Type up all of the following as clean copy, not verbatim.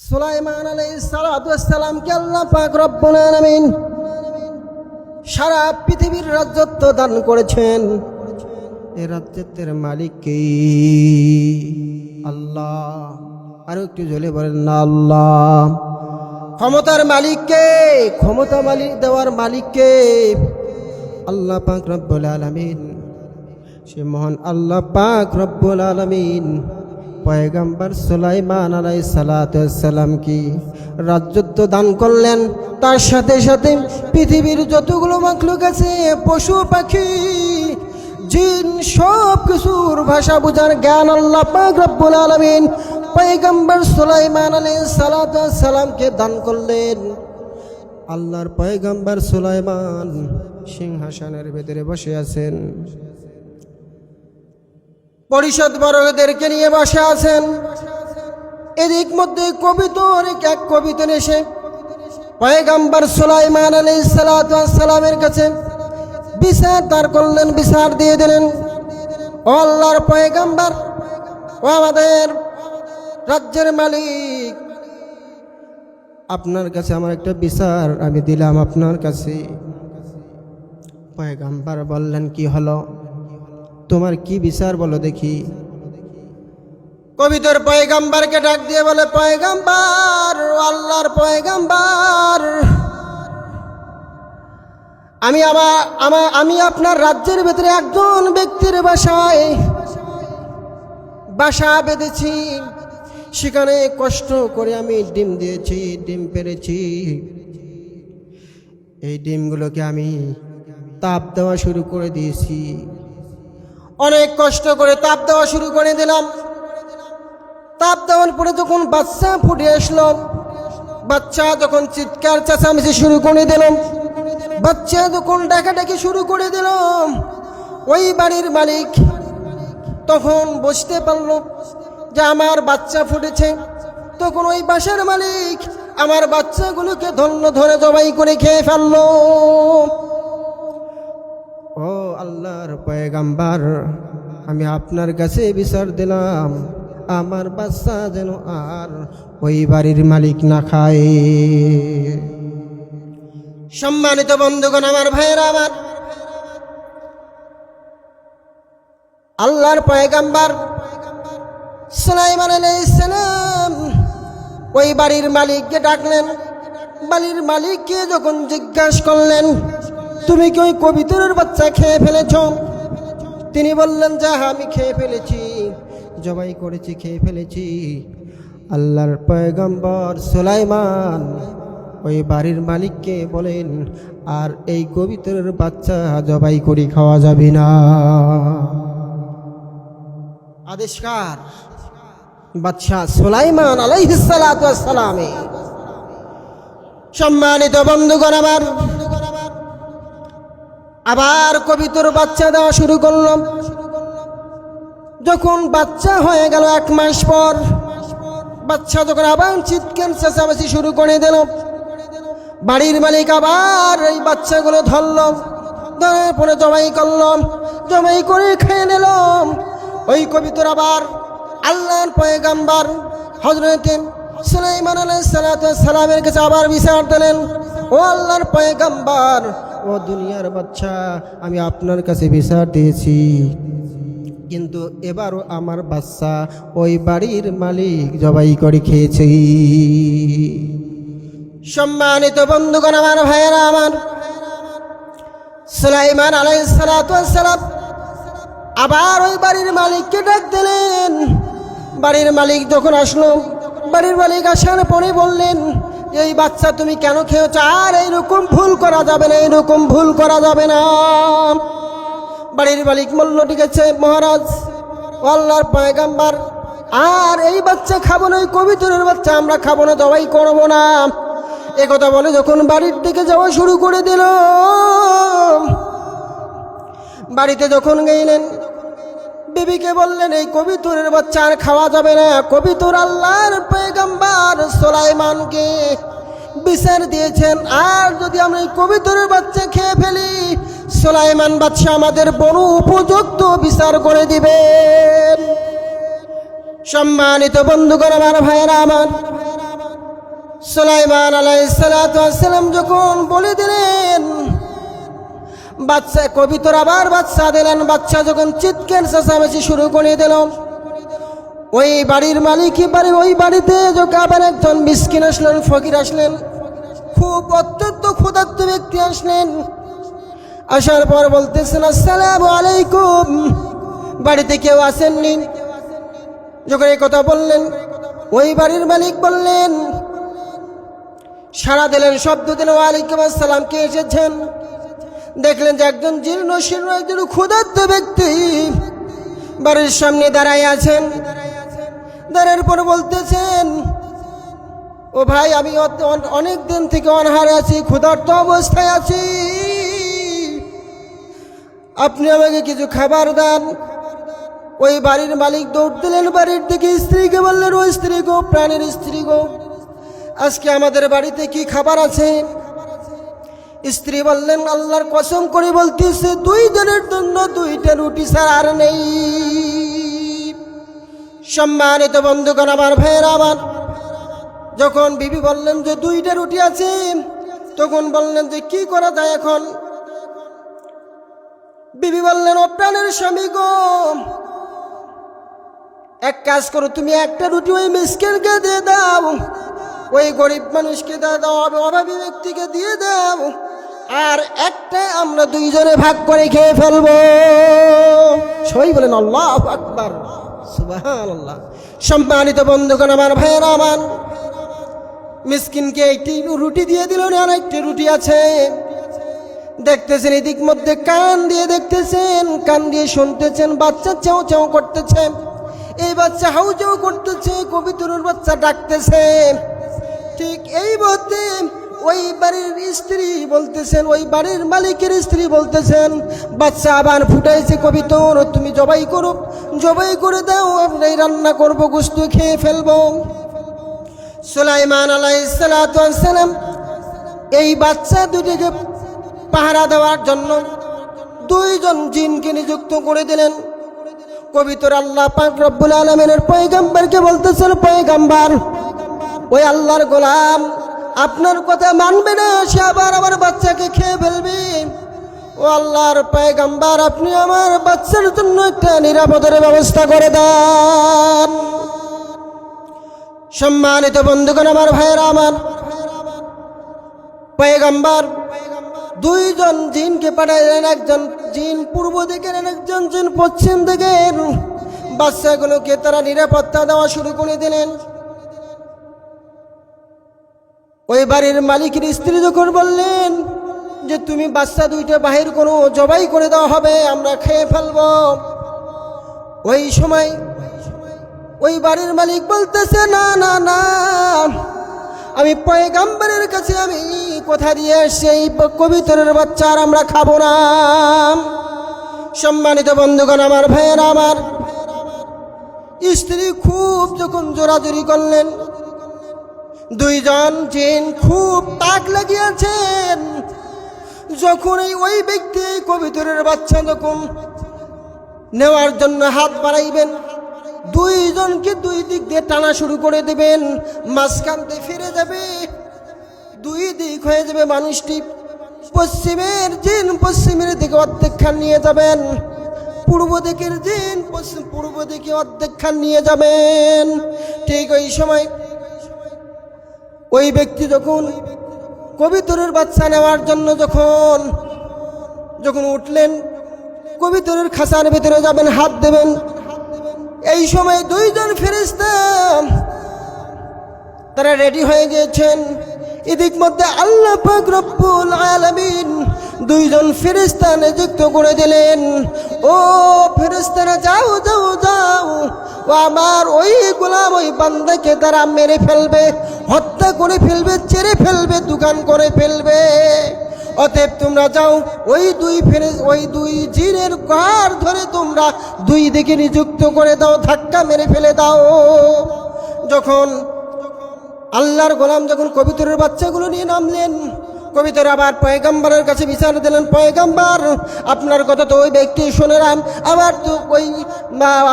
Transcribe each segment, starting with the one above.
সুলাইমান আলাইহিস সালাতু ওয়াস সালামকে আল্লাহ পাক রব্বুল আলামিন সারা পৃথিবীর রাজত্ব দান করেছেন। এই রাজত্বের মালিক কে? আল্লাহ। আরো একটু জ্বলে বলেন না আল্লাহ। ক্ষমতার মালিক কে? ক্ষমতা মালিক দেওয়ার মালিক কে? আল্লাহ পাক রব্বুল আলামিন। সে মহান আল্লাহ পাক রব্বুল আলামিন পয়গম্বর সুলাইমান আলাইহিস সালাতু ওয়াস সালাম কি রাজত্ব দান করলেন। তার সাথে সাথে পৃথিবীর যতগুলো মাখলুক আছে, পশু পাখি জিন, সব কিছুর ভাষা বোঝার জ্ঞান আল্লাহ পাক রব্বুল আলামিন পয়গম্বর সুলাইমান আলাইহিস সালাতু ওয়াস সালামকে দান করলেন। আল্লাহর পয়গম্বর সুলাইমান সিংহাসনের ভেতরে বসে আছেন, পরিষদ বর্গদেরকে নিয়ে বসে আছেন। এদিক মধ্যে কবিতর এক কবিতর এসে পয়গম্বর সুলাইমান আলাইহিস সালাতু ওয়াস সালামের কাছে বিচার দাঁড় করলেন, বিচার দিয়ে দিলেন। ও আল্লাহর পয়গম্বর, ও আমাদের রাজ্যের মালিক, আপনার কাছে আমার একটা বিচার আমি দিলাম আপনার কাছে। পয়গম্বর বললেন, কি হলো, তোমার কি বিচার বলো দেখি। কবিতর পয়গম্বরকে ডাক দিয়ে বলে, পয়গম্বর, আল্লাহর পয়গম্বর, আমি আপনার রাজ্যের ভেতরে একজন ব্যক্তির বাসা বেঁধেছি। সেখানে কষ্ট করে আমি ডিম দিয়েছি, ডিম পেড়েছি। এই ডিমগুলোকে আমি তাপ দেওয়া শুরু করে দিয়েছি। অনেক কষ্ট করে তাপ দেওয়া শুরু করে দিলাম। তাপ দেওয়ার পরে যখন বাচ্চা ফুটে আসলো, বাচ্চা যখন চিৎকার চেঁচামেচি শুরু করে দিলাম, বাচ্চা যখন ডাকাডাকি শুরু করে দিলাম, ওই বাড়ির মালিক তখন বুঝতে পারলো যে আমার বাচ্চা ফুটেছে। তখন ওই বাসার মালিক আমার বাচ্চাগুলোকে ধরে জবাই করে খেয়ে ফেললো। ও আল্লাহর পয়গম্বর, আমি আপনার কাছে বিচার দিলাম, আমার বাচ্চা যেন আর ওই বাড়ির মালিক না খায়। সম্মানিত বন্ধুগণ, আমার ভাইয়েরা, আমার আল্লাহর পয়গম্বর সুলাইমান আলাইহিস সালাম ওই বাড়ির মালিককে ডাকলেন। বাড়ির মালিককে যখন জিজ্ঞাসা করলেন, তুমি কি ওই কবিতরের বাচ্চা খেয়ে ফেলেছ? তিনি বললেন যে আমি খেয়ে ফেলেছি, জবাই করেছি, খেয়ে ফেলেছি। আল্লাহর পয়গম্বর সুলাইমান ওই বাড়ির মালিককে বলেন, আর এই কবিতরের বাচ্চা জবাই করে খাওয়া যাবে না। আদেশকার বাদশাহ সুলাইমান আলাইহিস সালাতু ওয়াস সালাম। সম্মানিত বন্ধুগণ, আবার কবিতর বাচ্চা দেওয়া শুরু করলাম। যখন বাচ্চা হয়ে গেল 1 মাস পর, বাচ্চা যখন আবার চিৎকার চেঁচামেচি শুরু করে দিল, বাড়ির মালিক আবার এই বাচ্চাগুলো ধরলাম, ধরার পরে জবাই করলাম, জবাই করে খেয়ে নিলাম। ওই কবিতর আবার আল্লাহর পয়গম্বর হযরত সুলাইমান আলাইহিস সালাতু ওয়াস সালামের কাছে আবার বিচার দিলেন, ও আল্লাহর পয়গম্বর, ও দুনিয়ার বাচ্চা, আমি আপনার কাছে বিচার দিয়েছি, কিন্তু এবারও আমার বাচ্চা ওই বাড়ির মালিক জবাই করে খেয়েছে। সম্মানিত বন্ধুগণ, আমার ভাইয়েরা, আমার সুলাইমান আলাইহিস সালাতু ওয়াস সালাম আবার ওই বাড়ির মালিককে ডাক দিলেন। বাড়ির মালিক যখন আসলো, বাড়ির মালিক আসার পরে বললেন, এই বাচ্চা তুমি কেন খেয়েছ? আর এইরকম ভুল করা যাবে না, এইরকম ভুল করা যাবে না। বাড়ির মালিক বলল, ঠিক আছে মহারাজ, আল্লাহর পয়গম্বর, আর এই বাচ্চা খাবো না, ওই কবিতরের বাচ্চা আমরা খাবো না, জবাই করবো না। একথা বলে যখন বাড়ির দিকে যাওয়া শুরু করে দিল, বাড়িতে যখন গেলেন, বিবিকে বললেন, এই কবিতরের বাচ্চা আর খাওয়া যাবে না। কবিতর আল্লাহর পয়গম্বর সুলাইমানকে বিচার দিয়েছেন, আর যদি আমরা এই কবিতরের বাচ্চা খেয়ে ফেলি, সুলাইমান বাদশা আমাদের বড় উপযুক্ত বিচার করে দিবেন। সম্মানিত বন্ধুগণ, আমার ভাইয়েরা, আমার সুলাইমান আলাইহিস সালাম যখন বলে দিলেন, বাচ্চা কবিতর আবার বাচ্চা দিলেন। বাচ্চা যখন চিৎকার চেঁচামেচি শুরু করে দিল, ওই বাড়ির মালিক ওই বাড়িতে যখন একজন মিসকিন আসলেন, ফকির আসলেন, খুব অত্যন্ত ক্ষুধার্ত ব্যক্তি আসলেন। আসার পর বলতেছেন, আসসালামু আলাইকুম, বাড়িতে কেউ আসেননি? যখন এই কথা বললেন, ওই বাড়ির মালিক বললেন, সাড়া দিলেন, শব্দ দিলেন, ওয়ালাইকুম আসসালাম, কে এসেছেন? দেখলেন যে একজন জীর্ণ শীর্ণ একজন ক্ষুধার্ত ব্যক্তি বাড়ির সামনে দাঁড়ায় আছেন। দাঁড়ার পর বলতেছেন, ও ভাই, আমি অনেক দিন থেকে অনাহারে আছি, ক্ষুধার্ত অবস্থায় আছি, আপনি আমাকে কিছু খাবার দেন। ওই বাড়ির মালিক দৌড় দিলেন বাড়ির দিকে, স্ত্রীকে বললেন, ও স্ত্রী গো, প্রাণের স্ত্রী গো, আজকে আমাদের বাড়িতে কি খাবার আছে? স্ত্রী বললেন, আল্লাহর কসম করে বলতেছে, 2 জনের জন্য 2টা রুটি ছাড়া আর নেই। সম্মানিত বন্ধুগণ, আমার ভাইয়েরা আমার, যখন বিবি বললেন যে 2টা রুটি আছে, তখন বললেন যে কি করা যায় এখন? বিবি বললেন, ও প্রাণের স্বামী গো, এক কাজ করো, তুমি একটা রুটি ওই মিসকিনকে দিয়ে দাও, ওই গরিব মানুষকে দিয়ে দাও, অভাবী ব্যক্তিকে দিয়ে দাও, আর একটা আমরা 2 জনে ভাগ করে খেয়ে ফেলবো। সবাই বলেন আল্লাহু আকবার, সুবহানাল্লাহ। সম্মানিত বন্ধুগণ, আমার ভাইয়েরা আমার, মিসকিনকে একটি রুটি দিয়ে দিল, আর একটি রুটি আছে। দেখতেছেন, এদিক মধ্যে কান দিয়ে দেখতেছেন, কান দিয়ে শুনতেছেন, বাচ্চা চেউ চেউ করতেছে, এই বাচ্চা হাউ চেউ করতেছে, কবিতরের বাচ্চা ডাকতেছে। ঠিক এই মুহূর্তে ওই বাড়ির স্ত্রী বলতেছেন, ওই বাড়ির মালিকের স্ত্রী বলতেছেন, বাচ্চা আবার ফুটাইছে, কবিতর তুমি জবাই করো, জবাই করে দাও, আমরাই রান্না করবো, গোশত খেয়ে ফেলবো। সুলাইমান আলাইহিস সালাম এই বাচ্চা দুটিকে পাহারা দেওয়ার জন্য 2 জন জিনকে নিযুক্ত করে দিলেন। কবিতর আল্লাহ পাক রব্বুল আলামিনের পয়গম্বরকে বলতেছেন, পয়গম্বর, ওই আল্লাহর গোলাম আপনার কথা মানবে না, সে আবার আমার বাচ্চাকে খেয়ে ফেলবে। ও আল্লাহর পয়গম্বর, আপনি আমার বাচ্চার জন্য একটা নিরাপদের ব্যবস্থা করে দেন। সম্মানিত বন্ধুগণ, আমার ভাইয়েরা আমার, পয়গম্বর 2 জন জিনকে পাঠাইলেন, একজন জিন পূর্ব দিকের, একজন জিন পশ্চিম দিকের। বাচ্চাগুলোকে তারা নিরাপত্তা দেওয়া শুরু করে দিলেন। ওই বাড়ির মালিকের স্ত্রী যখন বললেন যে তুমি বাচ্চা 2টা বাহির করো, জবাই করে দেওয়া হবে, আমরা খেয়ে ফেলব, ওই সময় ওই বাড়ির মালিক বলতেছে, না না না, আমি পয়গম্বরের কাছে আমি কথা দিয়ে এসেছি, এই কবিতরের বাচ্চা আর আমরা খাবো না। সম্মানিত বন্ধুগণ, আমার ভাইয়েরা আমার, স্ত্রী খুব যখন জোরাজুরি করলেন, 2 জন জিন খুব তাক লাগিয়েছেন। যখন ওই ব্যক্তি কবিতরের বাচ্চা যখন নেওয়ার জন্য হাত বাড়াইবেন, 2 জনকে 2 দিক দিয়ে টানা শুরু করে দেবেন, মাঝখান দিয়ে ফিরে যাবে, 2 দিক হয়ে যাবে। মানুষটি পশ্চিমের জিন পশ্চিমের দিকে অর্ধেক খান নিয়ে যাবেন, পূর্ব দিকের জিন পূর্ব দিকে অর্ধেক খান নিয়ে যাবেন। ঠিক ওই সময় ওই ব্যক্তি যখন কবিতরের বাচ্চা নেওয়ার জন্য যখন উঠলেন, কবিতরের খাঁচার ভিতরে যাবেন, হাত দেবেন, এই সময় 2 জন ফেরেশতা তারা রেডি হয়ে গিয়েছেন। এদিক মধ্যে আল্লাহ পাক রব্বুল আলামিন 2 জন ফেরেশতা নিযুক্ত করে দিলেন, ও ফেরেশতারা যাও যাও যাও, ও আমার ওই গোলাম ওই বান্দাকে তারা মেরে ফেলবে, হত্যা করে ফেলবে, ছেড়ে ফেলবে, দোকান করে ফেলবে। অতএব তোমরা যাও, ওই 2 জিনের ঘাড় ধরে তোমরা 2 দিকে নিযুক্ত করে দাও, ধাক্কা মেরে ফেলে দাও। যখন আল্লাহর গোলাম যখন কবিতরের বাচ্চাগুলো নিয়ে নামলেন, কবিতর আবার পয়গম্বরের কাছে বিচার দিলেন, পয়গম্বর, আপনার কথা তো ওই ব্যক্তি শুনলাম, আবার তো ওই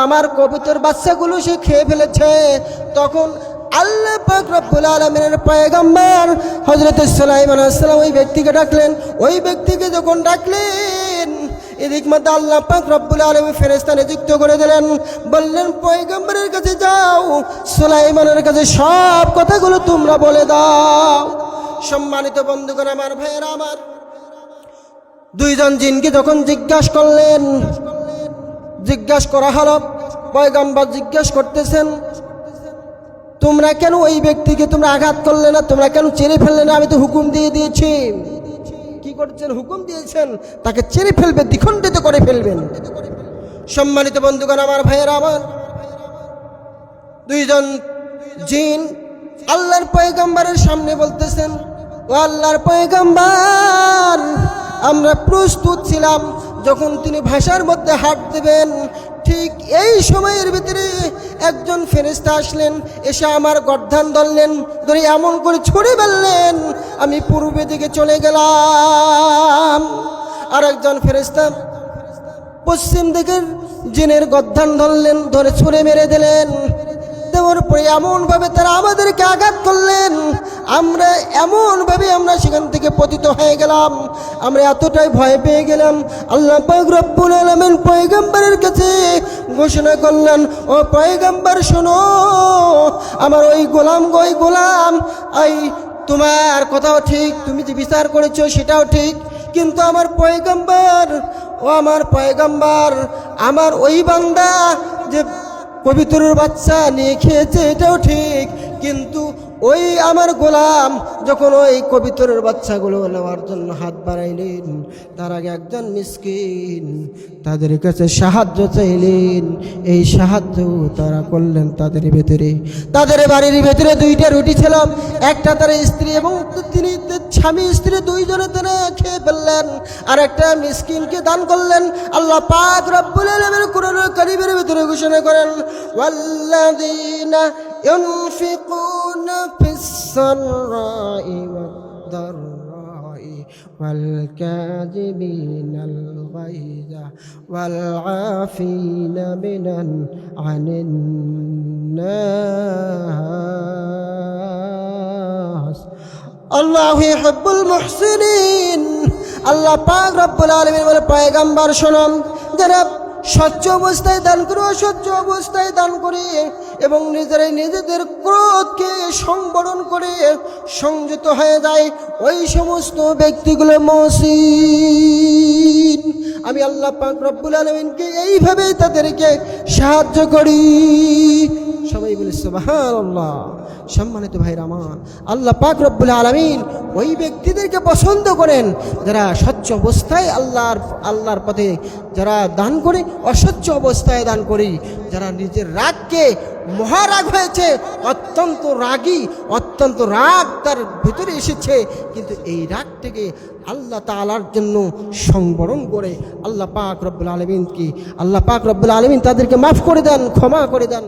আমার কবিতর বাচ্চাগুলো সে খেয়ে ফেলেছে। তখন আল্লাহ পাক রব্বুল আলামিনের পয়গম্বর হযরত সুলাইমান আলাইহিস সালাম ওই ব্যক্তিকে ডাকলেন। ওই ব্যক্তিকে যখন ডাকলেন, এদিক মধ্যে আল্লাহ পাক রব্বুল আলামিন ফেরেশতা নিযুক্ত করে দিলেন। বললেন, পয়গম্বরের কাছে যাও, সুলাইমানের কাছে সব কথাগুলো তোমরা বলে দাও। সম্মানিত বন্ধুগণ, আমার ভাইয়েরা আমার, দুইজন জিনকে যখন জিজ্ঞাসা করলেন, জিজ্ঞাসা করা হলো, পয়গম্বর জিজ্ঞাসা করতেছেন, তোমরা কেন ওই ব্যক্তিকে তোমরা আঘাত করলে না, তোমরা কেন চেরে ফেললে না? আমি তো হুকুম দিয়ে দিয়েছি। কি করছেন? হুকুম দিয়েছেন তাকে চেরে ফেলবে, দ্বিখণ্ডিত করে ফেলবেন। সম্মানিত বন্ধুগণ, আমার ভাইয়েরা আমার, দুইজন জিন আল্লাহর পয়গম্বরের সামনে বলতেছেন, ও আল্লাহর পয়গম্বর, আমরা প্রস্তুত ছিলাম যখন তিনি ভাষার মধ্যে হাত দেবেন, ঠিক এই সময়ের ভিতরে একজন ফেরেশতা আসলেন, এসে আমার গর্দান ধরলেন, ধরে এমন করে ছুঁড়ে ফেললেন, আমি পূর্বে দিকে চলে গেলাম। আর একজন ফেরেশতা পশ্চিম দিকের জিনের গর্দান ধরলেন, ধরে ছুঁড়ে মেরে দিলেন। দেওয়ার পরে এমনভাবে তারা আমাদেরকে আঘাত করলেন, আমরা এমনভাবে আমরা সেখান থেকে পতিত হয়ে গেলাম, আমরা এতটাই ভয় পেয়ে গেলাম। আল্লাহ পাক রব্বুল আলামিন পয়গম্বরের কাছে ঘোষণা করলেন, ও পয়গম্বর শোনো, আমার ওই গোলাম, এই তোমার কথাও ঠিক, তুমি যে বিচার করেছো সেটাও ঠিক, কিন্তু আমার পয়গম্বর, ও আমার পয়গম্বর, আমার ওই বান্দা যে কবিতরের বাচ্চা নিয়ে খেয়েছে এটাও ঠিক, কিন্তু ওই আমার গোলাম যখন ওই কবিতরের বাচ্চাগুলো নেওয়ার জন্য হাত বাড়াইলেন, তার আগে একজন মিসকিন তাদের কাছে সাহায্য চাইলেন। এই সাহায্য তারা করলেন তাদের ভেতরে। তাদের বাড়ির ভেতরে দুইটা রুটি ছিল, একটা তার স্ত্রী এবং তিনি স্বামী স্ত্রী দুইজনে তারা খেয়ে ফেললেন, আর একটা মিসকিনকে দান করলেন। আল্লাহ পাক রব্বুল আলামিন কুরআনুল কারীমের ভিতরে ঘোষণা করেন, ওয়াল্লাযীনা ينفقون في السراء والضراء والكاظمين الغيظ والعافين عن الناس الله يحب المحسنين। আল্লাহ পাক রব্বুল আলামিন বলে, পয়গম্বর শোনান, যারা স্বচ্ছ অবস্থায় দান করে, অস্বচ্ছ অবস্থায় দান করে এবং নিজেরাই নিজেদের ক্রোধকে সংবরণ করে সংযত হয়ে যায়, ওই সমস্ত ব্যক্তিগুলো মুহসিন। আমি আল্লাহ পাক রব্বুল আলামিনকে এইভাবে তাদেরকে সাহায্য করি। সবাই বলে সুবহানাল্লাহ। সম্মানিত ভাইরা আমার, আল্লাহ পাক রব্বুল আলামিন ওই ব্যক্তিদেরকে পছন্দ করেন যারা স্বচ্ছ অবস্থায় আল্লাহর পথে যারা দান করে, অস্বচ্ছ অবস্থায় দান করি, যারা নিজের রাগকে, মহারাগ হয়েছে, অত্যন্ত রাগী, অত্যন্ত রাগ তার ভিতরে এসেছে, কিন্তু এই রাগ থেকে আল্লাহ তাআলার জন্য সংবরণ করে আল্লাহ পাক রব্বুল আলামিন তাদেরকে মাফ করে দেন, ক্ষমা করে দেন।